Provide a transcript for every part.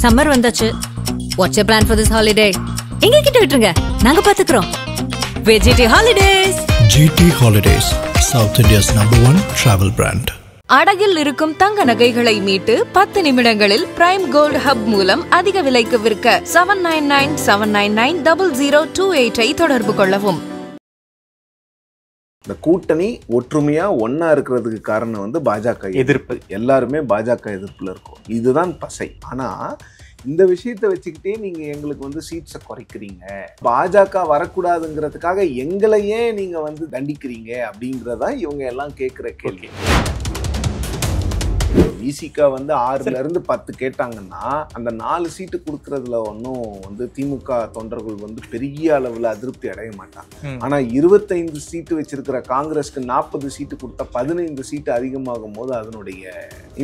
Summer வந்தாச்சு. What's your plan for this holiday? எங்க கிட்ட விட்டுருங்க, நாங்க பாத்துக்கிறோம். GT Holidays. GT Holidays, South India's #1 travel brand. அடகில் இருக்கும் தங்க நகைகளை மீட்டு 10 நிமிடங்களில் பிரைம் கோல்ட் ஹப் மூலம் அதிக விலைக்கு விற்க 7997990028 தொடர்பு கொள்ளவும். இந்த கூட்டணி ஒற்றுமையா ஒன்னா இருக்கிறதுக்கு காரணம் வந்து பாஜக எதிர்ப்பு. எல்லாருமே பாஜக எதிர்ப்புல இருக்கும். இதுதான் பசை. ஆனா இந்த விஷயத்தை வச்சுக்கிட்டே நீங்க எங்களுக்கு வந்து சீட்ஸை குறைக்கிறீங்க, பாஜக வரக்கூடாதுங்கிறதுக்காக எங்களையே நீங்க வந்து தண்டிக்கிறீங்க அப்படிங்கிறதா இவங்க எல்லாம் கேட்கிற கேள்வி. விசிகா வந்து 6ல இருந்து 10 கேட்டாங்கன்னா அந்த 4 சீட்டு கொடுக்கறதுல ஒன்றும் வந்து திமுக தொண்டர்கள் வந்து பெரிய அளவில் அதிருப்தி அடைய மாட்டாங்க. ஆனா 25 சீட்டு வச்சிருக்கிற காங்கிரஸ்க்கு 40 சீட்டு கொடுத்தா 15 சீட்டு அதிகமாகும் போது அதனுடைய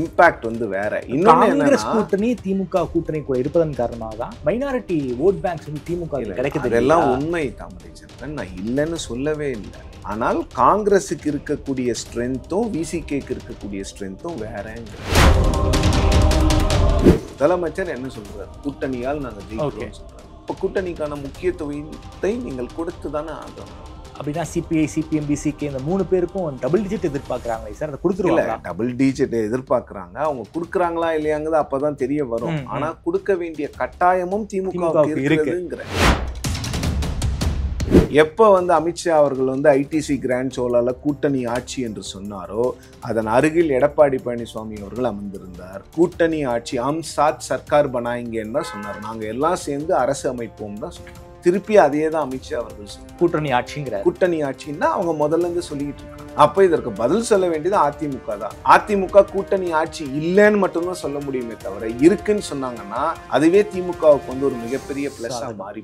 இம்பாக்ட் வந்து வேற. காங்கிரஸ் கூட்டணி திமுக கூட்டணி கூட இருப்பதன் காரணமாக தான் மைனாரிட்டி ஓட் பேங்க்ஸ் வந்து திமுக கிடைக்குது. இதெல்லாம் உண்மை தாமரைச்சந்திரன், நான் இல்லைன்னு சொல்லவே இல்லை. ஆனால் காங்கிரஸுக்கு இருக்கக்கூடிய ஸ்ட்ரென்த்தும் விசிகேக்கு இருக்கக்கூடிய ஸ்ட்ரென்த்தும் வேறங்க. முதலமைச்சர் என்ன சொல்றாரு, கூட்டணியால் நாங்கள் ஜெயிக்கிறோம் சொல்றாரு. இப்போ கூட்டணிக்கான முக்கியத்துவத்தை நீங்கள் கொடுத்து தானே ஆகணும். அப்படின்னா சிபிஐ, சிபிஎம், பிசிகே இந்த 3 பேருக்கும் டபுள் டிஜிட் எதிர்பார்க்குறாங்க சார். அதை கொடுத்துருவாங்க. டபுள் டிஜிட் எதிர்பார்க்குறாங்க. அவங்க கொடுக்குறாங்களா இல்லையாங்கிறது அப்பதான் தெரிய வரும். ஆனா கொடுக்க வேண்டிய கட்டாயமும் திமுக இருக்குங்கிற. எப்போ வந்து அமித்ஷா அவர்கள் வந்து ஐடிசி கிராண்ட் சோலால கூட்டணி ஆட்சி என்று சொன்னாரோ அதன் அருகில் எடப்பாடி பழனிசாமி அவர்கள் அமர்ந்திருந்தார். கூட்டணி ஆட்சி ஹம் சாத் சர்க்கார் பனாயிங்கன்னு தான் சொன்னார். நாங்க எல்லாம் சேர்ந்து அரசு அமைப்போம் தான் சொன்னார். திருப்பி அதே தான் அமித்ஷா அவர்கள் சொன்னார். கூட்டணி ஆட்சிங்கிற கூட்டணி ஆட்சின்னா அவங்க முதல்ல இருந்து சொல்லிட்டு இருக்காங்க. அப்ப இதற்கு பதில் சொல்ல வேண்டியது அதிமுக தான். அதிமுக கூட்டணி ஆட்சி இல்லைன்னு மட்டும்தான் சொல்ல முடியுமே தவிர இருக்குன்னு சொன்னாங்கன்னா அதுவே திமுகவுக்கு வந்து ஒரு மிகப்பெரிய பிளஸ்ஸா மாறி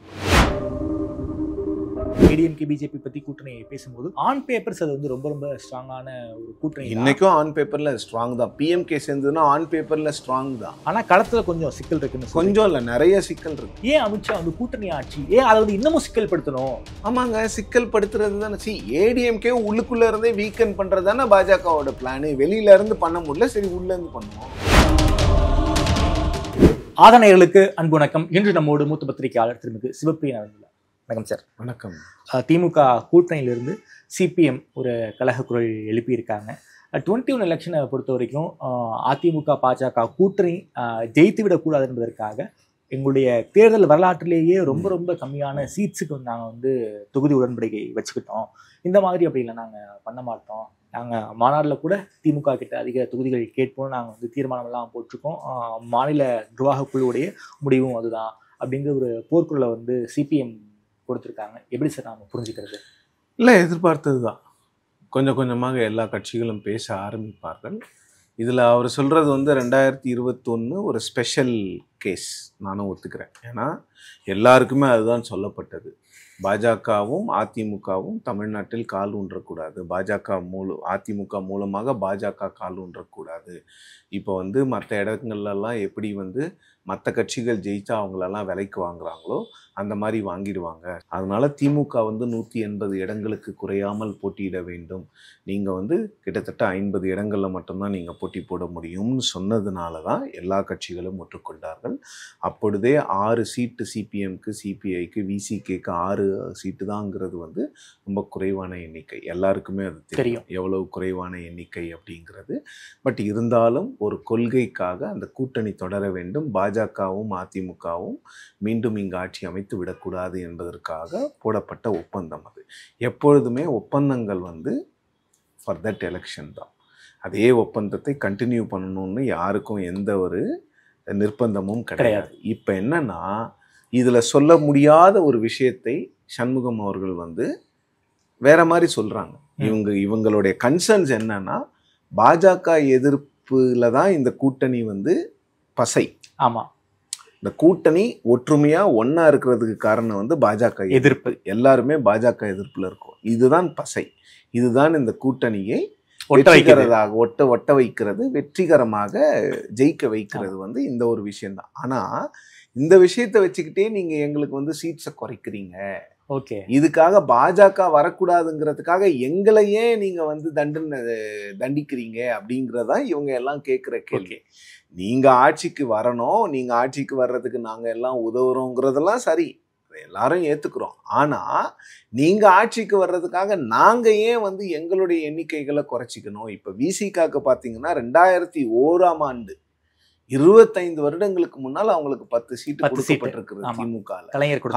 ஏடிஎம்கே பிஜேபி பத்தி கூட்டணி பேசும்போது ஆன் பேப்பர்ஸ் அது வந்து ரொம்ப ரொம்ப ஸ்ட்ராங்கான ஒரு கூட்டணி. இன்னைக்கும் ஆன் பேப்பர்ல ஸ்ட்ராங் தான். பிஎம்கே சேர்ந்ததுன்னா ஆன் பேப்பர்ல ஸ்ட்ராங் தான். ஆனா களத்துல கொஞ்சம் சிக்கல் இருக்குன்னு. கொஞ்சம் இல்ல, நிறைய சிக்கல் இருக்கு. ஏன் அமித்ஷா வந்து கூட்டணி ஆட்சி ஏன் அதை வந்து இன்னமும் சிக்கல் படுத்தணும்? ஆமாங்க, சிக்கல் படுத்துறது தானே. ஏடிஎம்கே உள்ளுக்குள்ள இருந்தே வீக்கன் பண்றது தானே பாஜகவோட பிளான். வெளியில இருந்து பண்ண முடியல, சரி உள்ள இருந்து பண்ணுவோம். ஆதனைகளுக்கு அன்பு வணக்கம். இன்று நம்மோடு மூத்த பத்திரிகையாளர் திருமிகு சிவப்பிரியா. வணக்கம் சார். வணக்கம். திமுக கூட்டணியிலிருந்து சிபிஎம் ஒரு கலக குரல் எழுப்பியிருக்காங்க. 21 எலெக்ஷனை பொறுத்த வரைக்கும் அதிமுக பாஜக கூட்டணி ஜெயித்து விடக்கூடாது என்பதற்காக எங்களுடைய தேர்தல் வரலாற்றிலேயே ரொம்ப ரொம்ப கம்மியான சீட்ஸுக்கு நாங்கள் வந்து தொகுதி உடன்படிக்கை வச்சுக்கிட்டோம். இந்த மாதிரி அப்படி இல்லை, நாங்கள் பண்ண மாட்டோம். நாங்கள் மாநாட்டில் கூட திமுக கிட்ட அதிக தொகுதிகள் கேட்போம், நாங்கள் வந்து தீர்மானமெல்லாம் போட்டிருக்கோம், மாநில நிர்வாக குழுவுடைய முடிவும் அதுதான் அப்படிங்கிற ஒரு போர்க்குள்ள வந்து சிபிஎம் கொடுத்துருக்காங்க. எப்படி சார் நாம புரிஞ்சுக்கிறது? இல்லை, எதிர்பார்த்தது தான். கொஞ்சம் கொஞ்சமாக எல்லா கட்சிகளும் பேச ஆரம்பிப்பார்கள். இதில் அவர் சொல்கிறது வந்து 2021 ஒரு ஸ்பெஷல் கேஸ். நானும் ஒத்துக்கிறேன். ஏன்னா எல்லாருக்குமே அதுதான் சொல்லப்பட்டது. பாஜகவும் அதிமுகவும் தமிழ்நாட்டில் கால் ஊன்றக்கூடாது, அதிமுக மூலமாக பாஜக கால் ஊன்றக்கூடாது. இப்போ வந்து மற்ற இடங்கள்லாம் எப்படி வந்து மற்ற கட்சிகள் ஜெயிச்சா அவங்களெல்லாம் விலைக்கு வாங்குறாங்களோ அந்த மாதிரி வாங்கிடுவாங்க. அதனால திமுக வந்து 180 இடங்களுக்கு குறையாமல் போட்டியிட வேண்டும். நீங்கள் வந்து கிட்டத்தட்ட 50 இடங்களில் மட்டும்தான் நீங்கள் போட்டி போட முடியும்னு சொன்னதுனால தான் எல்லா கட்சிகளும் ஒற்றுக்கொண்டார்கள். அப்பொழுதே 6 சீட்டு சிபிஎம்க்கு, சிபிஐக்கு, விசிகேக்கு 6 சீட்டு தாங்கிறது வந்து ரொம்ப குறைவான எண்ணிக்கை. எல்லாருக்குமே அது தெரியும் எவ்வளவு குறைவான எண்ணிக்கை அப்படிங்கிறது. பட் இருந்தாலும் ஒரு கொள்கைக்காக அந்த கூட்டணி தொடர வேண்டும். பாஜகவும் அதிமுகவும் மீண்டும் இங்கு ஆட்சி அமைத்து விடக்கூடாது என்பதற்காக போடப்பட்ட ஒப்பந்தம் அது. எப்பொழுதுமே ஒப்பந்தங்கள் வந்து ஃபார் தட் எலெக்ஷன் தான். அதே ஒப்பந்தத்தை கண்டினியூ பண்ணணும்னு யாருக்கும் எந்த ஒரு நிர்பந்தமும் கிடையாது. இப்போ என்னன்னா இதில் சொல்ல முடியாத ஒரு விஷயத்தை சண்முகம் அவர்கள் வந்து வேற மாதிரி சொல்றாங்க. இவங்களுடைய கன்சர்ன்ஸ் என்னன்னா பாஜக எதிர்ப்புல தான் இந்த கூட்டணி வந்து பசை. ஆமா, இந்த கூட்டணி ஒற்றுமையா ஒன்னா இருக்கிறதுக்கு காரணம் வந்து பாஜக எதிர்ப்பு. எல்லாருமே பாஜக எதிர்ப்புல இருக்கும். இதுதான் பசை. இதுதான் இந்த கூட்டணியை ஒட்ட வைக்கிறது, வெற்றிகரமாக ஜெயிக்க வைக்கிறது வந்து இந்த ஒரு விஷயம்தான். ஆனா இந்த விஷயத்தை வச்சுக்கிட்டே நீங்க எங்களுக்கு வந்து சீட்ஸை குறைக்கிறீங்க, ஓகே. இதுக்காக பாஜக வரக்கூடாதுங்கிறதுக்காக எங்களையே நீங்க வந்து தண்டிக்கிறீங்க அப்படிங்கறதா இவங்க எல்லாம் கேட்கிற கேள்வி. நீங்க ஆட்சிக்கு வரணும், நீங்க ஆட்சிக்கு வர்றதுக்கு நாங்க எல்லாம் உதவுறோங்கிறதெல்லாம் சரி, எல்லாரும் ஏத்துக்கிறோம். ஆனா நீங்க ஆட்சிக்கு வர்றதுக்காக நாங்க ஏன் வந்து எங்களுடைய எண்ணிக்கைகளை குறைச்சிக்கணும்? இப்ப விசிகாக்கு பாத்தீங்கன்னா 2001 25 வருடங்களுக்கு முன்னால் அவங்களுக்கு 10 சீட்டு கொடுக்கப்பட்டிருக்கிறது திமுக.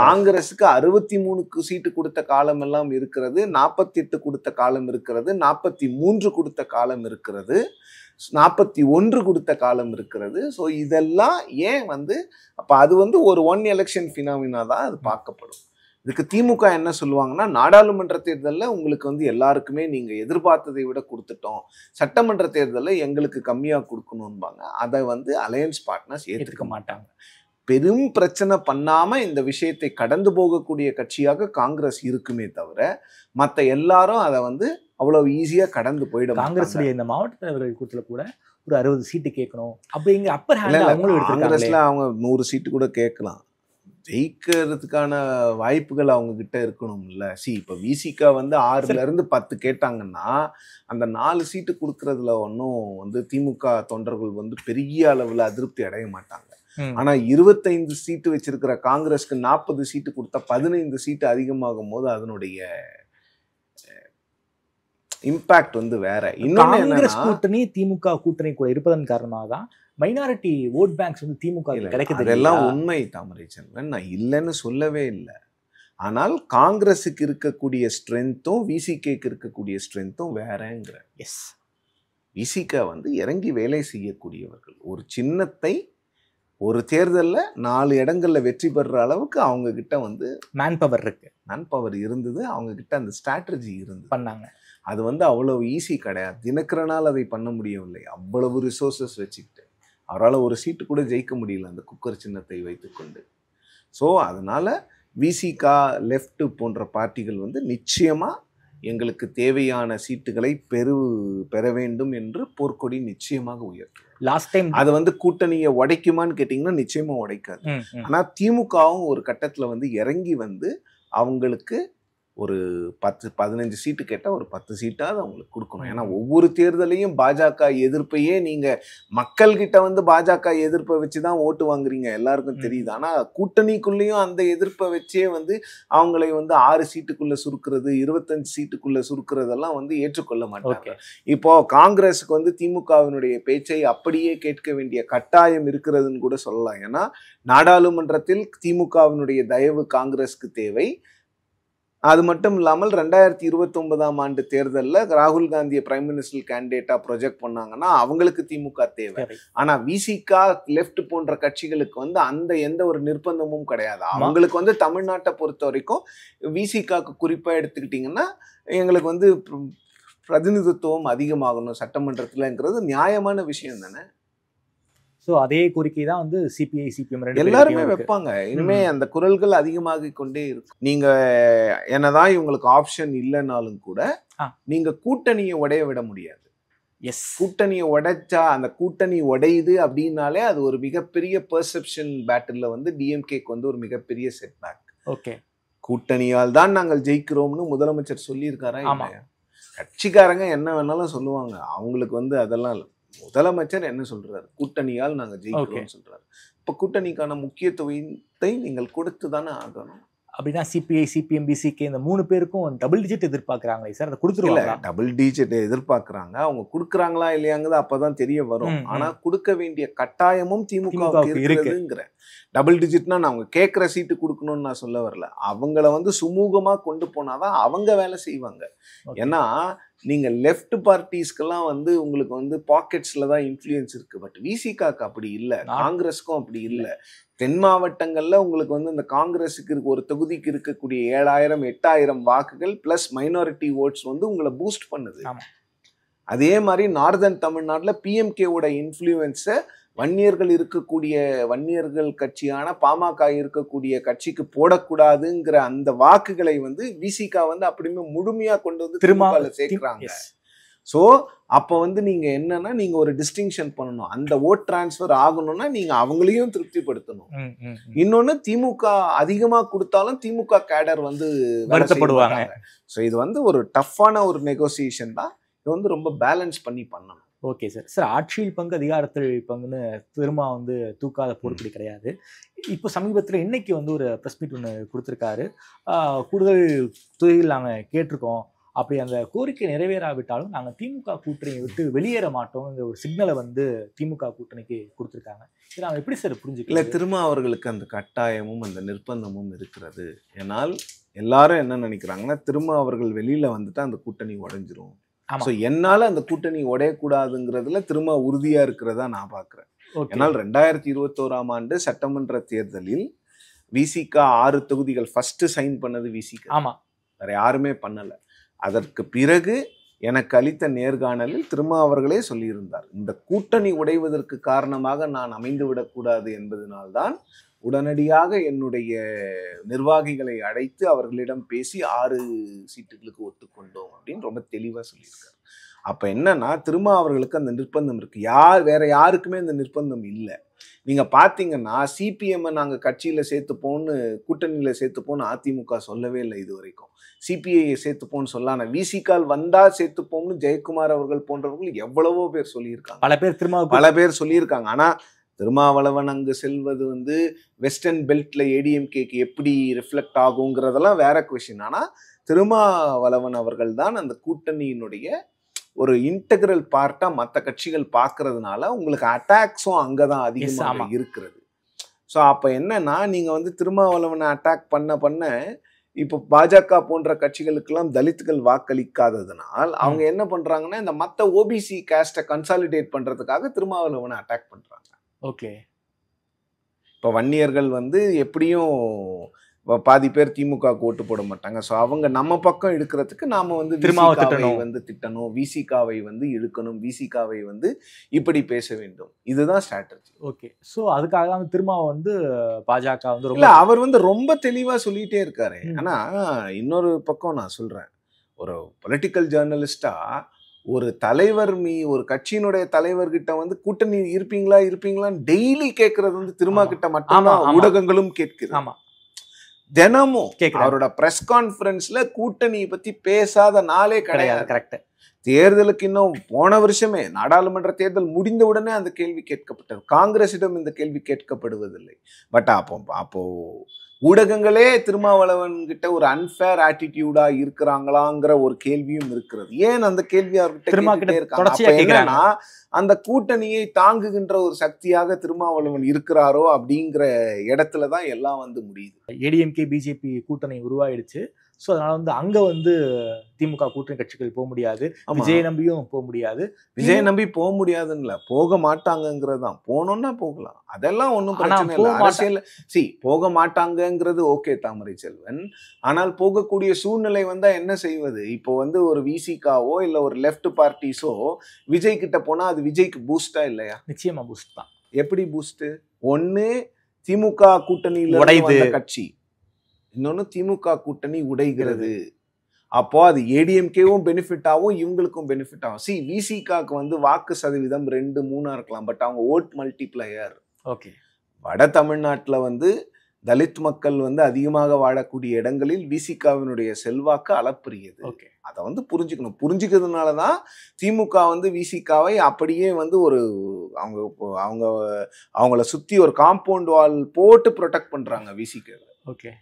காங்கிரஸுக்கு 63 சீட்டு கொடுத்த காலம் எல்லாம் இருக்கிறது, 48 கொடுத்த காலம் இருக்கிறது, 43 கொடுத்த காலம் இருக்கிறது, 41 கொடுத்த காலம் இருக்கிறது. ஸோ இதெல்லாம் ஏன் வந்து அப்ப அது வந்து ஒரு ஒன் எலெக்ஷன் ஃபினாமினா தான் அது பார்க்கப்படும். இதுக்கு திமுக என்ன சொல்லுவாங்கன்னா, நாடாளுமன்ற தேர்தலில் உங்களுக்கு வந்து எல்லாருக்குமே நீங்க எதிர்பார்த்ததை விட கொடுத்துட்டோம், சட்டமன்ற தேர்தலில் எங்களுக்கு கம்மியா கொடுக்கணும்பாங்க. அதை வந்து அலையன்ஸ் பார்ட்னர்ஸ் ஏற்றுக்க மாட்டாங்க. பெரும் பிரச்சனை பண்ணாம இந்த விஷயத்தை கடந்து போகக்கூடிய கட்சியாக காங்கிரஸ் இருக்குமே தவிர மற்ற எல்லாரும் அதை வந்து அவ்வளவு ஈஸியா கடந்து போயிடும். காங்கிரஸ் இந்த மாவட்ட தலைவர்கள் கூட்டத்துல கூட ஒரு 60 சீட்டு கேட்கணும் அப்படிங்கிற அப்பர் காங்கிரஸ்ல அவங்க 100 சீட்டு கூட கேட்கலாம். ஜெயிக்கிறதுக்கான வாய்ப்புகள் அவங்க கிட்ட இருக்கணும்ல. இப்ப விசிகா வந்து 6ல இருந்து 10 கேட்டாங்கன்னா அந்த 4 சீட்டு கொடுக்கறதுல ஒன்றும் வந்து திமுக தொண்டர்கள் வந்து பெரிய அளவுல அதிருப்தி அடைய மாட்டாங்க. ஆனா 25 சீட்டு வச்சிருக்கிற காங்கிரஸ்க்கு 40 சீட்டு கொடுத்தா 15 சீட்டு அதிகமாகும் போது அதனுடைய இம்பாக்ட் வந்து வேற. காங்கிரஸ் கூட்டணி திமுக கூட்டணி கூட இருப்பதன் காரணமாக தான் மைனாரிட்டி ஓட் பேங்க்ஸ் வந்து திமுக கிடைக்குது. அதெல்லாம் உண்மை தாமரை செல்வன், நான் இல்லைன்னு சொல்லவே இல்லை. ஆனால் காங்கிரஸுக்கு இருக்கக்கூடிய ஸ்ட்ரென்த்தும் விசிகேக்கு இருக்கக்கூடிய ஸ்ட்ரென்த்தும் வேறங்கிற. எஸ், விசிகா வந்து இறங்கி வேலை செய்யக்கூடியவர்கள். ஒரு சின்னத்தை ஒரு தேர்தலில் 4 இடங்கள்ல வெற்றி பெறுற அளவுக்கு அவங்க கிட்ட வந்து மேன் பவர் இருக்கு, மேன் பவர் இருந்தது, அவங்க கிட்ட அந்த ஸ்ட்ராட்டஜி இருந்தது, பண்ணாங்க. அது வந்து அவ்வளவு ஈஸி கிடையாது. தினகரனால் அதை பண்ண முடியவில்லை. அவ்வளவு ரிசோர்ஸஸ் வச்சுக்கிட்டு அவரால் ஒரு சீட்டு கூட ஜெயிக்க முடியல அந்த குக்கர் சின்னத்தை வைத்துக்கொண்டு. ஸோ அதனால விசிகா லெஃப்ட் போன்ற பார்ட்டிகள் வந்து நிச்சயமா எங்களுக்கு தேவையான சீட்டுகளை பெற வேண்டும் என்று போர்க்கொடி நிச்சயமாக உயர்த்தும். லாஸ்ட் டைம் அது வந்து கூட்டணியை உடைக்குமான்னு கேட்டிங்கன்னா நிச்சயமா உடைக்காது. ஆனா திமுகவும் ஒரு கட்டத்துல வந்து இறங்கி வந்து அவங்களுக்கு ஒரு 10-15 சீட்டு கேட்டால் ஒரு 10 சீட்டாவது அவங்களுக்கு கொடுக்கணும். ஏன்னா ஒவ்வொரு தேர்தலையும் பாஜக எதிர்ப்பையே நீங்கள் மக்கள்கிட்ட வந்து பாஜக எதிர்ப்பை வச்சு தான் ஓட்டு வாங்குறீங்க, எல்லாருக்கும் தெரியுது. ஆனால் கூட்டணிக்குள்ளேயும் அந்த எதிர்ப்பை வச்சே வந்து அவங்களை வந்து 6 சீட்டுக்குள்ளே சுருக்கிறது, 25 சீட்டுக்குள்ளே சுருக்கிறதெல்லாம் வந்து ஏற்றுக்கொள்ள மாட்டாங்க. இப்போ காங்கிரஸுக்கு வந்து திமுகவினுடைய பேச்சை அப்படியே கேட்க வேண்டிய கட்டாயம் இருக்கிறதுன்னு கூட சொல்லலாம். ஏன்னா நாடாளுமன்றத்தில் திமுகவினுடைய தயவு காங்கிரஸுக்கு தேவை. அது மட்டும் இல்லாமல் 2029 தேர்தலில் ராகுல் காந்தியை பிரைம் மினிஸ்டர் கேண்டிடேட்டா ப்ரொஜெக்ட் பண்ணாங்கன்னா அவங்களுக்கு திமுக தேவை. ஆனா விசிகா லெஃப்ட் போன்ற கட்சிகளுக்கு வந்து அந்த எந்த ஒரு நிர்பந்தமும் கிடையாது. அவங்களுக்கு வந்து தமிழ்நாட்டை பொறுத்த வரைக்கும் விசிகாக்கு குறிப்பா எடுத்துக்கிட்டீங்கன்னா எங்களுக்கு வந்து பிரதிநிதித்துவம் அதிகமாகணும் சட்டமன்றத்துலங்கிறது நியாயமான விஷயம் தானே. ஸோ அதே கோரிக்கை தான் வந்து சிபிஐ சிபிஎம் எல்லாருமே வைப்பாங்க. இனிமே அந்த குரல்கள் அதிகமாகி கொண்டே இருக்கு. நீங்க என்னதான் இவங்களுக்கு ஆப்ஷன் இல்லைனாலும் கூட நீங்க கூட்டணியை உடைய விட முடியாது. எஸ், கூட்டணியை உடைச்சா அந்த கூட்டணி உடையுது அப்படின்னாலே அது ஒரு மிகப்பெரிய பெர்செப்ஷன் பேட்டில் வந்து டிஎம்கேக்கு வந்து ஒரு மிகப்பெரிய செட்பேக். ஓகே, கூட்டணியால் தான் நாங்கள் ஜெயிக்கிறோம்னு முதலமைச்சர் சொல்லியிருக்காரா? கட்சிக்காரங்க என்ன வேணாலும் சொல்லுவாங்க, அவங்களுக்கு வந்து அதெல்லாம் இல்லை. முதலமைச்சர் என்ன சொல்றாரு? கூட்டணியால் நாங்க ஜெயிக்கிறோம் சொல்றாரு. இப்ப கூட்டணிக்கான முக்கியத்துவத்தை நீங்கள் கொடுத்து தானே ஆகணும். அப்படின்னா சிபிஐ சிபிஎம் பிசிகே இந்த 3 பேருக்கும் டபுள் டிஜிட் எதிர்பார்க்கறாங்களே சார், அதை கொடுத்துருவாங்க. டபுள் டிஜிட் எதிர்பார்க்கறாங்க. அவங்க கொடுக்குறாங்களா இல்லையாங்கிறது அப்பதான் தெரிய வரும். ஆனா கொடுக்க வேண்டிய கட்டாயமும் திமுகவுக்கு இருக்குங்கிற. டபுள் டிஜிட்னா நான் அவங்க கேட்குற சீட்டு கொடுக்கணும்னு நான் சொல்ல வரல. அவங்கள வந்து சுமூகமா கொண்டு போனாதான் அவங்க வேலை செய்வாங்க. ஏன்னா நீங்க லெஃப்ட் பார்ட்டிஸ்க்கெல்லாம் வந்து உங்களுக்கு வந்து பாக்கெட்ஸ்ல தான் இன்ஃப்ளூயன்ஸ் இருக்கு. பட் விசிகாக்கு அப்படி இல்லை, காங்கிரஸுக்கும் அப்படி இல்லை. தென் மாவட்டங்கள்ல உங்களுக்கு வந்து இந்த காங்கிரஸுக்கு இருக்கு ஒரு தொகுதிக்கு இருக்கக்கூடிய 7000-8000 வாக்குகள் பிளஸ் மைனாரிட்டி ஓட்ஸ் வந்து உங்களை பூஸ்ட் பண்ணுது. அதே மாதிரி நார்தன் தமிழ்நாட்டுல பிஎம்கேவோட இன்ஃப்ளூயன்ஸை வன்னியர்கள் கட்சியான பாமக இருக்கக்கூடிய கட்சிக்கு போடக்கூடாதுங்கிற அந்த வாக்குகளை வந்து விசிகா வந்து அப்படியுமே முழுமையா கொண்டு வந்து திரும்ப சேர்க்கிறாங்க. ஸோ அப்போ வந்து நீங்கள் என்னன்னா நீங்கள் ஒரு டிஸ்டிங்ஷன் பண்ணணும். அந்த ஓட் டிரான்ஸ்ஃபர் ஆகணும்னா நீங்கள் அவங்களையும் திருப்திப்படுத்தணும். இன்னொன்று திமுக அதிகமாக கொடுத்தாலும் திமுக கேடர் வந்து வருத்தப்படுவாங்க. ஸோ இது வந்து ஒரு டஃப்பான ஒரு நெகோசியேஷன் தான். இது வந்து ரொம்ப பேலன்ஸ் பண்ணி பண்ணணும். Okay sir. சார், ஆட்சியில் பங்கு அதிகாரத்தில் பங்குன்னு திரும்ப வந்து தூக்காத போர்ப்படி கிடையாது. இப்போ சமீபத்தில் இன்னைக்கு வந்து ஒரு ப்ரெஸ் மீட் ஒன்று கொடுத்துருக்காரு. கூடுதல் துறையில் நாங்கள் கேட்டிருக்கோம், அப்படி அந்த கோரிக்கை நிறைவேறாவிட்டாலும் நாங்கள் திமுக கூட்டணியை விட்டு வெளியேற மாட்டோம்ங்கிற ஒரு சிக்னலை வந்து திமுக கூட்டணிக்கு கொடுத்துருக்காங்க. இதை நாங்கள் எப்படி சார் புரிஞ்சுக்கல? இல்லை, திரும்ப அவர்களுக்கு அந்த கட்டாயமும் அந்த நிர்பந்தமும் இருக்கிறது. ஏன்னால் எல்லாரும் என்ன நினைக்கிறாங்கன்னா, திரும்ப அவர்கள் வெளியில் வந்துட்டு அந்த கூட்டணி உடைஞ்சிரும். ஸோ என்னால் அந்த கூட்டணி உடையக்கூடாதுங்கிறதுல திரும்ப உறுதியாக இருக்கிறதா நான் பார்க்குறேன். ஏன்னால் 2021ஆம் ஆண்டு சட்டமன்ற தேர்தலில் விசிகா 6 தொகுதிகள் ஃபர்ஸ்ட் சைன் பண்ணது விசிகா. ஆமாம், வேற யாருமே பண்ணலை. அதற்கு பிறகு எனக்கு அளித்த நேர்காணலில் திரும்ப அவர்களே சொல்லியிருந்தார், இந்த கூட்டணி உடைவதற்கு காரணமாக நான் அமைந்து விடக்கூடாது என்பதனால்தான் உடனடியாக என்னுடைய நிர்வாகிகளை அழைத்து அவர்களிடம் பேசி 6 சீட்டுகளுக்கு ஒத்துக்கொண்டோம் அப்படின்னு ரொம்ப தெளிவாக சொல்லியிருக்காரு. அப்போ என்னன்னா, திரும்ப அவர்களுக்கு அந்த நிர்பந்தம் இருக்கு. வேற யாருக்குமே அந்த நிர்பந்தம் இல்லை. நீங்க பாத்தீங்கன்னா சிபிஎம் நாங்க கட்சியில சேர்த்துப்போன்னு, கூட்டணியில சேர்த்துப்போன்னு அதிமுக சொல்லவே இல்லை இது வரைக்கும். சிபிஐ சேர்த்துப்போன்னு சொல்லான விசிகால் வந்தா சேர்த்துப்போம்னு ஜெயக்குமார் அவர்கள் போன்றவர்கள் எவ்வளவோ பேர் சொல்லியிருக்காங்க. பல பேர் சொல்லியிருக்காங்க. ஆனா திருமாவளவன் அங்கு செல்வது வந்து வெஸ்டர்ன் பெல்ட்ல ஏடிஎம்கேக்கு எப்படி ரிஃப்ளெக்ட் ஆகுங்கிறதெல்லாம் வேற கொஸ்டின். ஆனா திருமாவளவன் அவர்கள் தான் அந்த கூட்டணியினுடைய ஒரு இன்டெகிரல் பார்ட்டா மற்ற கட்சிகள் பார்க்கறதுனால உங்களுக்கு அட்டாக்ஸும் அங்கதான் அதிகமாக இருக்கிறது. ஸோ அப்ப என்னன்னா, நீங்க வந்து திருமாவளவனை அட்டாக் பண்ண இப்போ பாஜக போன்ற கட்சிகளுக்கெல்லாம் தலித்துகள் வாக்களிக்காததுனால் அவங்க என்ன பண்றாங்கன்னா, இந்த மற்ற ஓபிசி கேஸ்டை கன்சாலிடேட் பண்றதுக்காக திருமாவளவனை அட்டாக் பண்றாங்க. ஓகே, இப்போ வன்னியர்கள் வந்து எப்படியும் பாதி பேர் திமுக ஓட்டு போட மாட்டாங்க. ஸோ அவங்க நம்ம பக்கம் எடுக்கிறதுக்கு நாம வந்து விசிகாவை வந்து திட்டணும், விசிகாவை வந்து இழுக்கணும், விசிகாவை வந்து இப்படி பேச வேண்டும். இதுதான் ஸ்ட்ராட்டஜி. ஓகே, ஸோ அதுக்காக தான் திருமாவை வந்து பாஜக வந்து இல்லை, அவர் வந்து ரொம்ப தெளிவா சொல்லிட்டே இருக்காரு. ஆனா இன்னொரு பக்கம் நான் சொல்றேன், ஒரு பொலிட்டிக்கல் ஜேர்னலிஸ்டா ஒரு தலைவர் ஒரு கட்சியினுடைய தலைவர்கிட்ட வந்து கூட்டணி இருப்பீங்களான்னு டெய்லி கேட்கறது வந்து திருமா கிட்ட மட்டும்தான் ஊடகங்களும் கேட்குது. தினமும் அவரோட பிரஸ் கான்ஃபரன்ஸ்ல கூட்டணி பத்தி பேசாத நாளே கிடையாது. கரெக்ட். தேர்தலுக்கு இன்னும் போன வருஷமே நாடாளுமன்ற தேர்தல் முடிந்த உடனே அந்த கேள்வி கேட்கப்பட்டது. காங்கிரசிடம் இந்த கேள்வி கேட்கப்படுவதில்லை. பட் அப்போ ஊடகங்களே திருமாவளவன் கிட்ட ஒரு அன்ஃபேர் ஆட்டிடியூடா இருக்கிறாங்களாங்கிற ஒரு கேள்வியும் இருக்கிறது. ஏன் அந்த கேள்வி அவர்கிட்ட இருக்காங்க? அந்த கூட்டணியை தாங்குகின்ற ஒரு சக்தியாக திருமாவளவன் இருக்கிறாரோ அப்படிங்கிற இடத்துலதான் எல்லாம் வந்து முடியுது. ஏடிஎம்கே பிஜேபி கூட்டணி உருவாயிடுச்சு. ஸோ அதனால வந்து அங்க வந்து திமுக கூட்டணி கட்சிகள் போக முடியாது, விஜய் நம்பியும் போக முடியாது. விஜய் நம்பி போக முடியாதுன்னு போக மாட்டாங்கிறது தான். போனோம்னா போகலாம், அதெல்லாம் ஒன்றும் பிரச்சனை இல்லை. அரசியல் போக மாட்டாங்கிறது ஓகே தாமரை செல்வன். ஆனால் போகக்கூடிய சூழ்நிலை வந்தா என்ன செய்வது? இப்போ வந்து ஒரு விசிகாவோ இல்லை ஒரு லெஃப்ட் பார்ட்டிஸோ விஜய் கிட்ட போனா அது விஜய்க்கு பூஸ்டா இல்லையா? நிச்சயமா பூஸ்ட் தான். எப்படி பூஸ்ட்? ஒன்னு திமுக கூட்டணியில கட்சி, இன்னொன்னு திமுக கூட்டணி உடைகிறது. அப்போ அது ஏடிஎம்கேவும் பெனிஃபிட் ஆகும், இவங்களுக்கும் பெனிஃபிட் ஆகும். விசிகாக்கு வந்து வாக்கு சதவீதம் 2-3 இருக்கலாம், பட் அவங்க ஓட் மல்டிப்ளையர். ஓகே, வட தமிழ்நாட்டில் வந்து தலித் மக்கள் வந்து அதிகமாக வாழக்கூடிய இடங்களில் விசிகாவினுடைய செல்வாக்கு அளப்பரியது. ஓகே, அதை வந்து புரிஞ்சுக்கணும். புரிஞ்சுக்கிறதுனால தான் திமுக வந்து விசிகாவை அப்படியே வந்து ஒரு அவங்கள சுத்தி ஒரு காம்பவுண்ட் வால் போட்டு ப்ரொடெக்ட் பண்றாங்க விசிகாவை. ஓகே,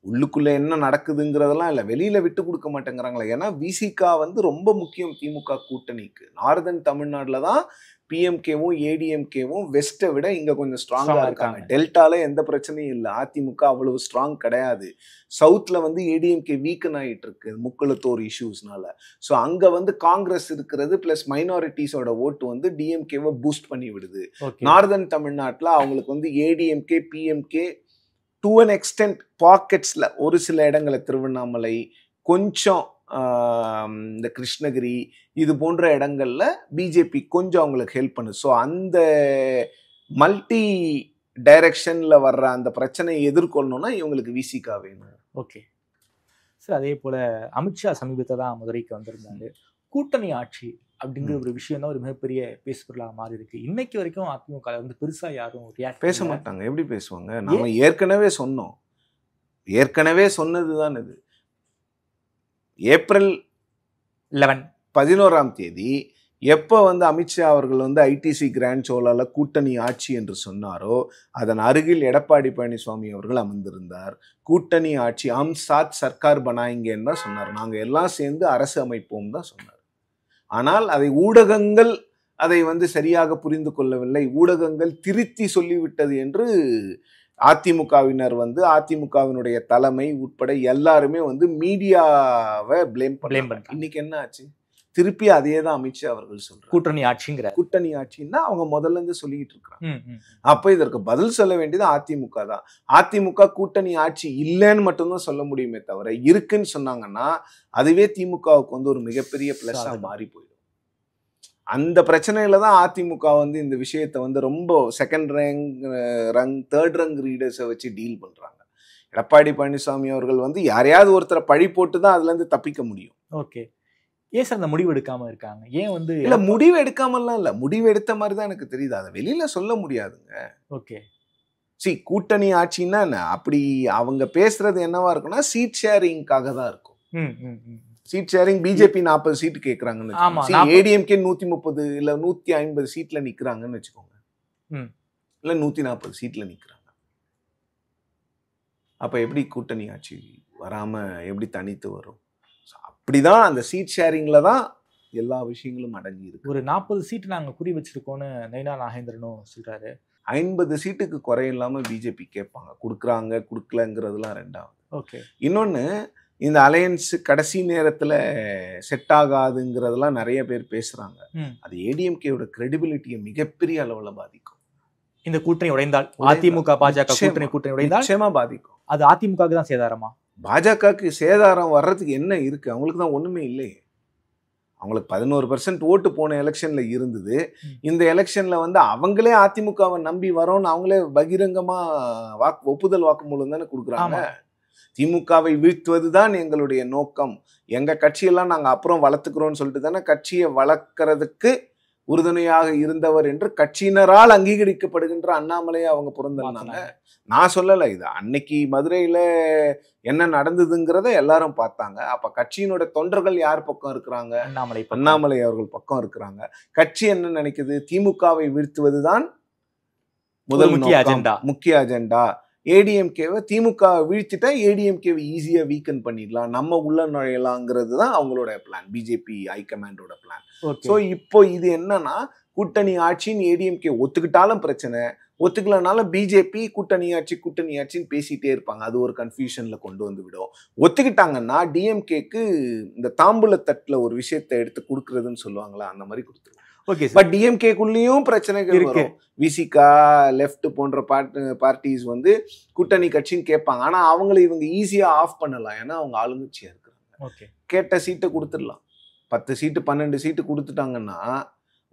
உள்ளுக்குள்ள என்ன நடக்குதுங்கிறதெல்லாம் இல்லை, வெளியில விட்டு கொடுக்க மாட்டேங்கிறாங்களே. ஏன்னா விசிகா வந்து ரொம்ப முக்கியம் திமுக கூட்டணிக்கு. நார்தன் தமிழ்நாடுல தான் பிஎம்கேவும் ஏடிஎம்கேவும் வெஸ்ட்டை விட இங்க கொஞ்சம் ஸ்ட்ராங்கா இருக்காங்க. டெல்டால எந்த பிரச்சனையும் இல்லை, அதிமுக அவ்வளவு ஸ்ட்ராங் கிடையாது. சவுத்ல வந்து ஏடிஎம்கே வீக்கன் ஆகிட்டு இருக்கு முக்குளத்தோர் இஷ்யூஸ்னால. ஸோ அங்க வந்து காங்கிரஸ் இருக்கிறது பிளஸ் மைனாரிட்டிஸோட ஓட்டு வந்து டிஎம்கேவை பூஸ்ட் பண்ணி விடுது. நார்தன் தமிழ்நாட்டில் அவங்களுக்கு வந்து ADMK PMK to an extent பாக்கெட்ஸ்ல ஒரு சில இடங்களை, திருவண்ணாமலை, கொஞ்சம் இந்த கிருஷ்ணகிரி, இது போன்ற இடங்கள்ல பிஜேபி கொஞ்சம் அவங்களுக்கு ஹெல்ப் பண்ணுது. ஸோ அந்த மல்டி டைரக்ஷன்ல வர்ற அந்த பிரச்சனையை எதிர்கொள்ளணும்னா இவங்களுக்கு விசிகா வேணும். ஓகே சார், அதே போல அமித்ஷா சமீபத்தை தான் மதுரைக்கு வந்திருந்தாரு. கூட்டணி ஆட்சி அப்படிங்கிற ஒரு விஷயம் தான் ஒரு மிகப்பெரிய பேசுபொருளாக மாறி இருக்கு. இன்னைக்கு வரைக்கும் அதிமுக வந்து பெருசா யாரும் ரியாக்ட் பேச மாட்டாங்க. எப்படி பேசுவாங்க? நாம ஏற்கனவே சொன்னோம். ஏற்கனவே சொன்னதுதான் இது. ஏப்ரல் 11ஆம் தேதி எப்போ வந்து அமித்ஷா அவர்கள் வந்து ஐடிசி கிராண்ட் சோலால கூட்டணி ஆட்சி என்று சொன்னாரோ அதன் அருகில் எடப்பாடி பழனிசாமி அவர்கள் அமர்ந்திருந்தார். கூட்டணி ஆட்சி ஹம் சாத் சர்க்கார் பனாயிங்கன்னு தான் சொன்னார். நாங்கள் எல்லாம் சேர்ந்து அரசு அமைப்போம் தான் சொன்னார். ஆனால் அதை ஊடகங்கள் அதை வந்து சரியாக புரிந்து கொள்ளவில்லை. ஊடகங்கள் திருத்தி சொல்லிவிட்டது என்று அதிமுகவினர் வந்து அதிமுகவினுடைய தலைமை உட்பட எல்லாருமே வந்து மீடியாவை பிளேம் பண்ணாங்க. இன்னைக்கு என்ன ஆச்சு? திருப்பி அதே தான் அமித்ஷா அவர்கள் சொல்றாங்க. கூட்டணி ஆட்சிங்கிற கூட்டணி ஆட்சின்னா அவங்க முதல்ல இருந்து சொல்லிட்டு இருக்காங்க. அப்ப இதற்கு பதில் சொல்ல வேண்டியது அதிமுக தான். அதிமுக கூட்டணி ஆட்சி இல்லைன்னு மட்டும்தான் சொல்ல முடியுமே தவிர இருக்குன்னு சொன்னாங்கன்னா அதுவே திமுகவுக்கு வந்து ஒரு மிகப்பெரிய பிளஸ்ஸா மாறி போயிடும். அந்த பிரச்சனையில தான் அதிமுக வந்து இந்த விஷயத்தை வந்து ரொம்ப செகண்ட் ரேங்க் தேர்ட் ரேங்க் ரீடர்ஸை வச்சு டீல் பண்றாங்க. எடப்பாடி பழனிசாமி அவர்கள் வந்து யாரையாவது ஒருத்தரை பழி போட்டு தான் அதுல இருந்து தப்பிக்க முடியும். ஓகே, ஏன் சார் அந்த முடிவு எடுக்காம இருக்காங்க? ஏன் வந்து இல்ல முடிவு எடுக்காமலாம் இல்ல, முடிவு எடுத்த மாதிரி தான் எனக்கு தெரியுது. அதை வெளியில சொல்ல முடியாதுங்க. ஓகே, கூட்டணி ஆட்சின்னா என்ன? அப்படி அவங்க பேசுறது என்னவா இருக்குன்னா சீட் ஷேரிங்காக தான் இருக்கும். சீட் ஷேரிங் பிஜேபி 40 சீட்டு கேட்கறாங்கன்னு, ஏடிஎம்கே 130 இல்ல 150 சீட்ல நிக்கிறாங்கன்னு வச்சுக்கோங்க, இல்ல 140 சீட்ல நிக்கிறாங்க. அப்ப எப்படி கூட்டணி ஆட்சி வராம எப்படி தனித்து வரும்? அப்படிதான் அந்த சீட் ஷேரிங்ல தான் எல்லா விஷயங்களும் அடங்கி இருக்கு. ஒரு 40 சீட்டு நாங்க குறி வச்சிருக்கோம்னு நயினா நாகேந்திரனும் சொல்றாரு. 50 சீட்டுக்கு குறையில்லாம பிஜேபி கேட்பாங்க. கொடுக்குறாங்க கொடுக்கலங்கிறதுலாம் ரெண்டாவது. ஓகே, இன்னொன்னு இந்த அலையன்ஸ் கடைசி நேரத்துல செட் ஆகாதுங்கிறதெல்லாம் நிறைய பேர் பேசுறாங்க. அது ஏடிஎம்கேயோட கிரெடிபிலிட்டியை மிகப்பெரிய அளவுல பாதிக்கும். இந்த கூட்டணி உடைந்தால், அதிமுக பாஜக கூட்டணி உடைந்தால் நிச்சயமா பாதிக்கும். அது அதிமுகவுக்கு தான் சேதாரமா? பாஜகவுக்கு சேதாரம் வர்றதுக்கு என்ன இருக்கு? அவங்களுக்கு தான் ஒண்ணுமே இல்லையே. அவங்களுக்கு 11% ஓட்டு போன எலெக்ஷன்ல இருந்தது. இந்த எலெக்ஷன்ல வந்து அவங்களே அதிமுகவை நம்பி வரோம்னு அவங்களே பகிரங்கமா ஒப்புதல் வாக்குமூலம் தானே கொடுக்குறாங்க. திமுகவை வீழ்த்துவதுதான் எங்களுடைய நோக்கம், எங்க கட்சியெல்லாம் நாங்க அப்புறம் வளர்த்துக்கிறோம்னு சொல்லிட்டு தானே கட்சியை வளர்க்கறதுக்கு உறுதுணையாக இருந்தவர் என்று கட்சியினரால் அங்கீகரிக்கப்படுகின்ற அண்ணாமலையை அவங்க புறந்தள்ளினாங்க. நான் சொல்லலை இது. அன்னைக்கு மதுரையில என்ன நடந்ததுங்கிறத எல்லாரும் பார்த்தாங்க. அப்ப கட்சியினோட தொண்டர்கள் யார் பக்கம் இருக்கிறாங்க? அண்ணாமலை அவர்கள் பக்கம் இருக்கிறாங்க. கட்சி என்ன நினைக்குது? திமுகவை வீழ்த்துவதுதான் முதல் முக்கிய அஜெண்டா. ஏடிஎம்கேவை திமுக வீழ்த்திட்டா ஏடிஎம்கேவை ஈஸியா வீக்கன் பண்ணிடலாம், நம்ம உள்ள நுழையலாங்கிறது தான் அவங்களோட பிளான், பிஜேபி ஹைகமாண்டோட பிளான். ஸோ இப்போ இது என்னன்னா கூட்டணி ஆட்சின்னு ஏடிஎம்கே ஒத்துக்கிட்டாலும் பிரச்சனை, ஒத்துக்கலனாலும் பிஜேபி கூட்டணி ஆட்சின்னு பேசிட்டே இருப்பாங்க. அது ஒரு கன்ஃபியூஷன்ல கொண்டு வந்து விடும். ஒத்துக்கிட்டாங்கன்னா டிஎம்கேக்கு இந்த தாம்பூல தட்டுல ஒரு விஷயத்தை எடுத்து கொடுக்கறதுன்னு சொல்லுவாங்களா, அந்த மாதிரி கொடுத்துருவாங்க. பட் டிஎம்கேக்குள்ளேயும் பிரச்சனைகள் இருக்கு. விசிகா லெஃப்ட் போன்ற பார்ட்டிஸ் வந்து கூட்டணி கட்சின்னு கேட்பாங்க. ஆனா அவங்களை இவங்க ஈஸியா ஆஃப் பண்ணலாம், ஏன்னா அவங்க ஆளுங்கட்சியா இருக்கிறாங்க. கேட்ட சீட்டை கொடுத்துடலாம். 10 சீட்டு 12 சீட்டு கொடுத்துட்டாங்கன்னா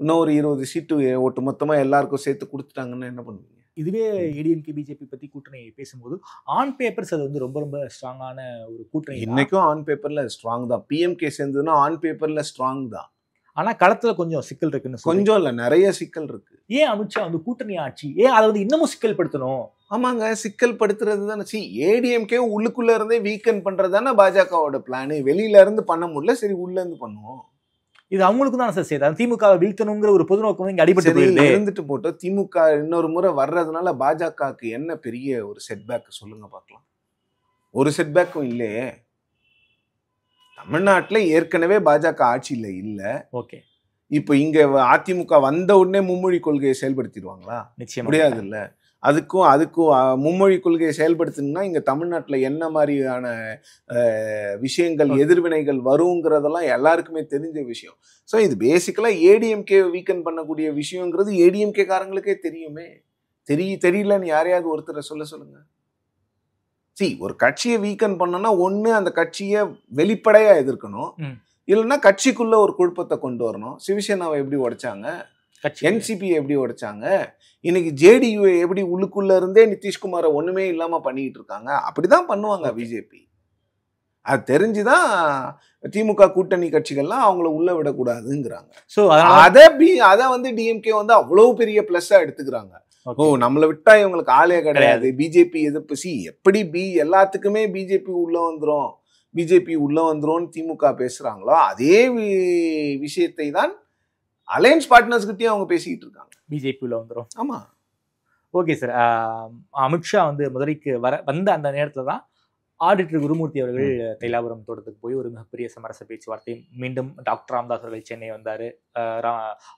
இன்னும் ஒரு 20 சீட்டு ஒட்டு மொத்தமா எல்லாருக்கும் சேர்த்து கொடுத்துட்டாங்கன்னா என்ன பண்ணுவீங்க? இதுவே ஏடிஎம்கே பிஜேபி பத்தி கூட்டணி பேசும்போது ஆன் பேப்பர்ஸ் அது வந்து ரொம்ப ரொம்ப ஸ்ட்ராங்கான ஒரு கூட்டணி. இன்னைக்கும் ஆன் பேப்பர்ல ஸ்ட்ராங் தான். பிஎம்கே சேர்ந்ததுன்னா ஆன் பேப்பர்ல ஸ்ட்ராங் தான். ஆனா களத்துல கொஞ்சம் சிக்கல் இருக்குன்னு. கொஞ்சம் இல்ல, நிறைய சிக்கல் இருக்கு. ஏன் அமித்ஷா வந்து கூட்டணி ஆட்சி ஏன் அதை வந்து இன்னமும் சிக்கல் படுத்தணும்? ஆமாங்க, சிக்கல் படுத்துறது தானே. ஏடிஎம்கே உள்ளுக்குள்ள இருந்தே வீக்கன் பண்றது தானே பாஜகவோட பிளான். வெளியில இருந்து பண்ண முடியல, சரி உள்ள இருந்து பண்ணுவோம். இது அவங்களுக்கு தான் சார் சேதாரம். திமுகவை வீழ்த்தணுங்கிற ஒரு பொது நோக்கம் இங்க அடிபட்டு இருந்துட்டு போட்டோம். திமுக இன்னொரு முறை வர்றதுனால பாஜகவுக்கு என்ன பெரிய ஒரு செட்பேக் சொல்லுங்க பார்க்கலாம்? ஒரு செட்பேக்கும் இல்லையே. தமிழ்நாட்டுல ஏற்கனவே பாஜக ஆட்சியில இல்ல. ஓகே, இப்ப இங்க அதிமுக வந்த உடனே மும்மொழி கொள்கையை செயல்படுத்திடுவாங்களா? நிச்சயம் முடியாது இல்ல. அதுக்கும் மும்மொழி கொள்கையை செயல்படுத்தணும்னா இங்க தமிழ்நாட்டுல என்ன மாதிரியான விஷயங்கள் எதிர்வினைகள் வருங்கிறதெல்லாம் எல்லாருக்குமே தெரிஞ்ச விஷயம். ஸோ இது பேசிக்கலா ஏடிஎம்கே வீக்கன் பண்ணக்கூடிய விஷயங்கிறது ஏடிஎம்கே காரங்களுக்கே தெரியுமே. தெரியலன்னு யாரையாவது ஒருத்தரை சொல்லுங்க. ஒரு கட்சியை வீக்கன் பண்ணனா ஒண்ணு அந்த கட்சியை வெளிப்படையா எதிர்க்கணும், இல்லைன்னா கட்சிக்குள்ள ஒரு குழப்பத்தை கொண்டு வரணும். சிவசேனாவை எப்படி உடைச்சாங்க, என்சிபி எப்படி உடைச்சாங்க, இன்னைக்கு ஜேடியு எப்படி உள்ளுக்குள்ள இருந்தே நிதிஷ்குமாரை ஒண்ணுமே இல்லாம பண்ணிட்டு இருக்காங்க. அப்படிதான் பண்ணுவாங்க பிஜேபி. அது தெரிஞ்சுதான் திமுக கூட்டணி கட்சிகள்லாம் அவங்கள உள்ள விடக்கூடாதுங்கிறாங்க. ஸோ அதை வந்து டிஎம்கே வந்து அவ்வளவு பெரிய பிளஸ்ஸா எடுத்துக்கிறாங்க. ஓ, நம்மளை விட்டா இவங்களுக்கு ஆளே கிடையாது, பிஜேபி எதிர்ப்பு. எப்படி எல்லாத்துக்குமே பிஜேபி உள்ள வந்துரும் திமுக பேசுறாங்களோ அதே விஷயத்தை தான் அலையன்ஸ் பார்ட்னர்ஸ் கிட்டயும் அவங்க பேசிக்கிட்டு இருக்காங்க. பிஜேபி உள்ள வந்துரும். ஆமா, ஓகே சார். அமித்ஷா வந்து மதுரைக்கு வந்த அந்த நேரத்துல தான் ஆடிட்டர் குருமூர்த்தி அவர்கள் தைலாபுரம் தோட்டத்துக்கு போய் ஒரு மிகப்பெரிய சமரச பேச்சுவார்த்தை. மீண்டும் டாக்டர் ராமதாஸ் அவர்கள் சென்னை வந்தாரு,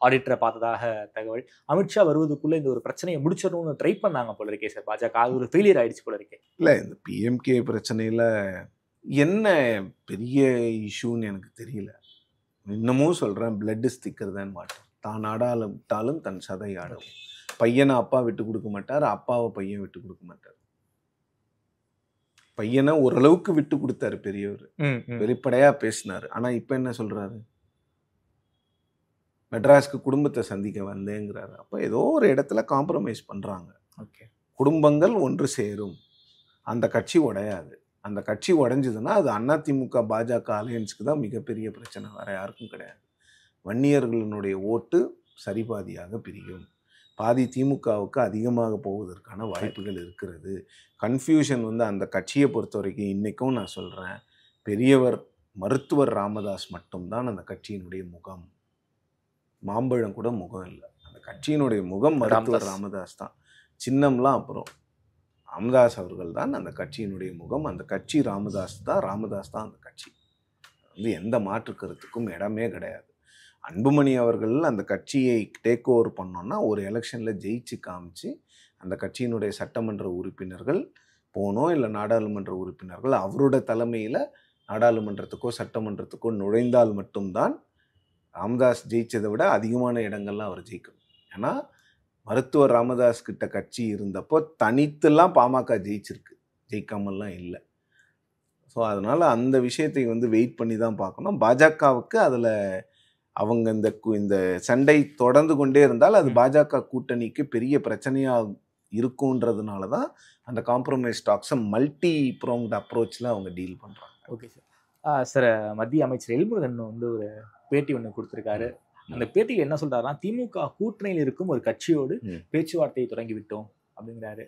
ஆடிட்டரை பார்த்ததாக தகவல். அமித்ஷா வருவதுக்குள்ள இந்த ஒரு பிரச்சனையை முடிச்சிடணும்னு ட்ரை பண்ணாங்க போல இருக்கே சார் பாஜக. அது ஒரு ஃபெயிலியர் ஆயிடுச்சு போல இருக்கே. இல்ல, இந்த பிஎம்கே பிரச்சனையில என்ன பெரிய இஷ்யூன்னு எனக்கு தெரியல. இன்னமும் சொல்றேன், பிளட் இஸ் திக்கர் தேன் வாட்டர். தான் ஆடாலும் தன் சதை ஆடும். பையனை அப்பா விட்டு கொடுக்க மாட்டார், அப்பாவை பையன் விட்டு கொடுக்க மாட்டார். பையனை ஓரளவுக்கு விட்டு கொடுத்தாரு பெரியவர், வெளிப்படையா பேசினாரு. ஆனா இப்ப என்ன சொல்றாரு, மெட்ராஸ்க்கு குடும்பத்தை சந்திக்க வந்தேங்கிறாரு. அப்ப ஏதோ ஒரு இடத்துல காம்ப்ரமைஸ் பண்றாங்க. ஓகே, குடும்பங்கள் ஒன்று சேரும், அந்த கட்சி உடையாது. அந்த கட்சி உடைஞ்சதுன்னா அது அதிமுக பாஜக அலையன்ஸ்க்கு தான் மிகப்பெரிய பிரச்சனை, வேற யாருக்கும் கிடையாது. வன்னியர்களினுடைய ஓட்டு சரிபாதியாக பிரியும், பாதி திமுகவுக்கு அதிகமாக போவதற்கான வாய்ப்புகள் இருக்கிறது. கன்ஃபியூஷன் வந்து அந்த கட்சியை பொறுத்த வரைக்கும் இன்றைக்கும் நான் சொல்கிறேன், பெரியவர் மருத்துவர் ராமதாஸ் மட்டும்தான் அந்த கட்சியினுடைய முகம். மாம்பழம் கூட முகம் இல்லை, அந்த கட்சியினுடைய முகம் மருத்துவர் ராமதாஸ் தான். சின்னம்லாம் அப்புறம், ராமதாஸ் அவர்கள் தான் அந்த கட்சியினுடைய முகம். அந்த கட்சி ராமதாஸ் தான் அந்த கட்சி. வந்து எந்த மாற்று கருத்துக்கும் இடமே கிடையாது. அன்புமணி அவர்கள் அந்த கட்சியை டேக் ஓவர் பண்ணோன்னா ஒரு எலெக்ஷனில் ஜெயிச்சு காமிச்சு அந்த கட்சியினுடைய சட்டமன்ற உறுப்பினர்கள் போனோம், இல்லை நாடாளுமன்ற உறுப்பினர்கள் அவரோட தலைமையில் நாடாளுமன்றத்துக்கோ சட்டமன்றத்துக்கோ நுழைந்தால் மட்டும்தான் ராமதாஸ் ஜெயிச்சதை விட அதிகமான இடங்கள்லாம் அவர் ஜெயிக்கணும். ஏன்னா மருத்துவர் ராமதாஸ் கிட்ட கட்சி இருந்தப்போ தனித்துலாம் பாமக ஜெயிக்காமல்லாம் இல்லை. ஸோ அதனால் அந்த விஷயத்தை வந்து வெயிட் பண்ணி தான் பார்க்கணும். பாஜகவுக்கு அதில் அவங்க இந்த சண்டை தொடர்ந்து கொண்டே இருந்தால் அது பாஜக கூட்டணிக்கு பெரிய பிரச்சனையாக இருக்குன்றதுனால தான் அந்த காம்ப்ரமைஸ் டாக்ஸை மல்டி ப்ரோங்ட் அப்ரோச்சில் அவங்க டீல் பண்ணுறாங்க. Okay sir. சார், மத்திய அமைச்சர் எல்முருகன் வந்து ஒரு பேட்டி ஒன்று கொடுத்துருக்காரு. அந்த பேட்டியில் என்ன சொல்றாருன்னா, திமுக கூட்டணியில் இருக்கும் ஒரு கட்சியோடு பேச்சுவார்த்தையை தொடங்கி விட்டோம் அப்படிங்கிறாரு.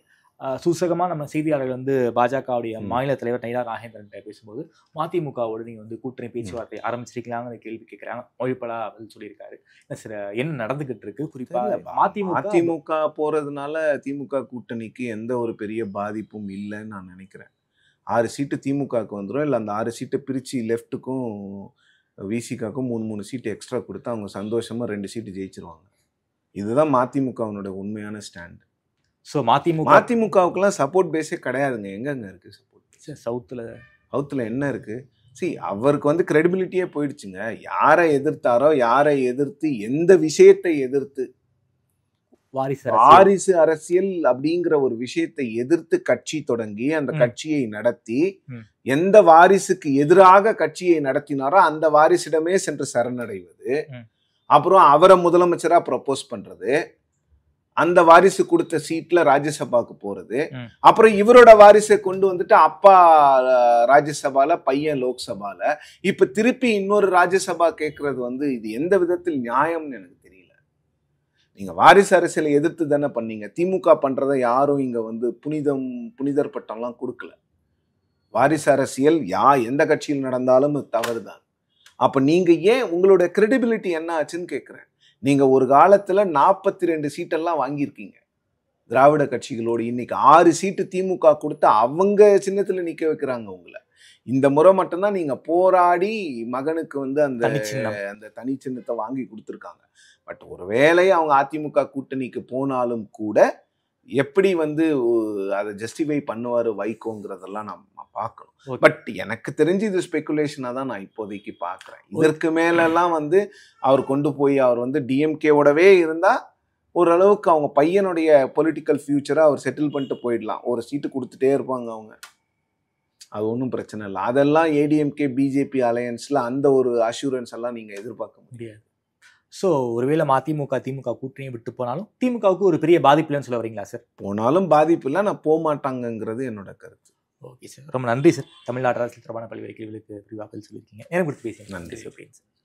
சூசகமாக நம்ம செய்தியாளர்கள் வந்து பாஜகவுடைய மாநில தலைவர் நயினா நாகேந்திரன் பேசும்போது மதிமுகவோடு நீங்கள் வந்து கூட்டணி பேச்சுவார்த்தை ஆரம்பிச்சிருக்கலாங்கிற கேள்வி கேட்குறாங்க. மொழிப்படா பதில் சொல்லியிருக்காரு. சார், என்ன நடந்துகிட்டு இருக்கு? குறிப்பாக மதிமுக போறதுனால திமுக கூட்டணிக்கு எந்த ஒரு பெரிய பாதிப்பும் இல்லைன்னு நான் நினைக்கிறேன். 6 சீட்டு திமுகவுக்கு வந்துடும், இல்லை அந்த 6 சீட்டை பிரித்து லெஃப்ட்டுக்கும் விசிகாவுக்கும் 3 சீட்டு எக்ஸ்ட்ரா கொடுத்து அவங்க சந்தோஷமாக 2 சீட்டு ஜெயிச்சிருவாங்க. இதுதான் மதிமுகவினுடைய உண்மையான ஸ்டாண்ட். ஸோ மதிமுகவுக்குலாம் சப்போர்ட் பேஸே கிடையாதுங்க. எங்கெங்க இருக்குது சப்போர்ட் பேஸ்? சவுத்தில் என்ன இருக்குது? அவருக்கு வந்து கிரெடிபிலிட்டியே போயிடுச்சுங்க. யாரை எதிர்த்தாரோ, யாரை எதிர்த்து, எந்த விஷயத்தை எதிர்த்து, வாரிசு அரசியல் அப்படிங்கிற ஒரு விஷயத்தை எதிர்த்து கட்சி தொடங்கி அந்த கட்சியை நடத்தி, எந்த வாரிசுக்கு எதிராக கட்சியை நடத்தினாரோ அந்த வாரிசிடமே சென்று சரணடைவது, அப்புறம் அவரை முதலமைச்சரா ப்ரப்போஸ் பண்றது, அந்த வாரிசு கொடுத்த சீட்ல ராஜ்யசபாக்கு போறது, அப்புறம் இவரோட வாரிசை கொண்டு வந்துட்டு அப்பா ராஜ்யசபால, பையன் லோக்சபால, இப்ப திருப்பி இன்னொரு ராஜ்யசபா கேட்கறது வந்து இது எந்த விதத்தில் நியாயம்னு எனக்கு தெரியல. நீங்க வாரிசு அரசியலை எதிர்த்து தானே பண்ணீங்க. திமுக பண்றதை யாரும் இங்க வந்து புனிதர் பட்டம்லாம் கொடுக்கல. வாரிசு அரசியல் எந்த கட்சியில் நடந்தாலும் தவறுதான். அப்ப நீங்க ஏன் உங்களோட கிரெடிபிலிட்டி என்ன ஆச்சுன்னு கேட்கிறேன். நீங்க ஒரு காலத்துல 42 சீட்டெல்லாம் வாங்கியிருக்கீங்க திராவிட கட்சிகளோடு. இன்னைக்கு 6 சீட்டு திமுக கொடுத்து அவங்க சின்னத்துல நிக்க வைக்கிறாங்க உங்களை. இந்த முறை மட்டும்தான் நீங்க போராடி மகனுக்கு வந்து அந்த தனி சின்னத்தை வாங்கி கொடுத்துருக்காங்க. பட் ஒருவேளை அவங்க அதிமுக கூட்டணிக்கு போனாலும் கூட எப்படி வந்து அதை ஜஸ்டிஃபை பண்ணுவாரு வைகோங்கிறதெல்லாம் நம்ம பார்க்கணும். பட் எனக்கு தெரிஞ்சு இது ஸ்பெகுலேஷனா தான் நான் இப்போதைக்கு பார்க்குறேன். இதற்கு மேலெல்லாம் வந்து அவர் கொண்டு போய் அவர் வந்து டிஎம்கேவோடவே இருந்தா ஓரளவுக்கு அவங்க பையனுடைய பொலிட்டிக்கல் ஃபியூச்சரை அவர் செட்டில் பண்ணிட்டு போயிடலாம். ஒரு சீட்டு கொடுத்துட்டே இருப்பாங்க அவங்க, அது ஒன்றும் பிரச்சனை இல்லை. அதெல்லாம் ஏடிஎம்கே பிஜேபி அலையன்ஸ்ல அந்த ஒரு அஷூரன்ஸ் எல்லாம் நீங்க எதிர்பார்க்க முடியாது. ஸோ ஒருவேளை மதிமுக திமுக கூட்டணியை விட்டு போனாலும் திமுகவுக்கு ஒரு பெரிய பாதிப்பு இல்லைன்னு சொல்ல வரீங்களா சார்? போனாலும் பாதிப்பு இல்லை, நான் போக மாட்டாங்கங்கிறது என்னோட கருத்து. ஓகே சார், ரொம்ப நன்றி சார். தமிழ்நாடு அரசியல் தொடர்பான பல்வேறு கேள்விகளுக்கு விரிவாக சொல்லியிருக்கீங்க. நேரம் கொடுத்து பேசுங்க. நன்றி. சார்.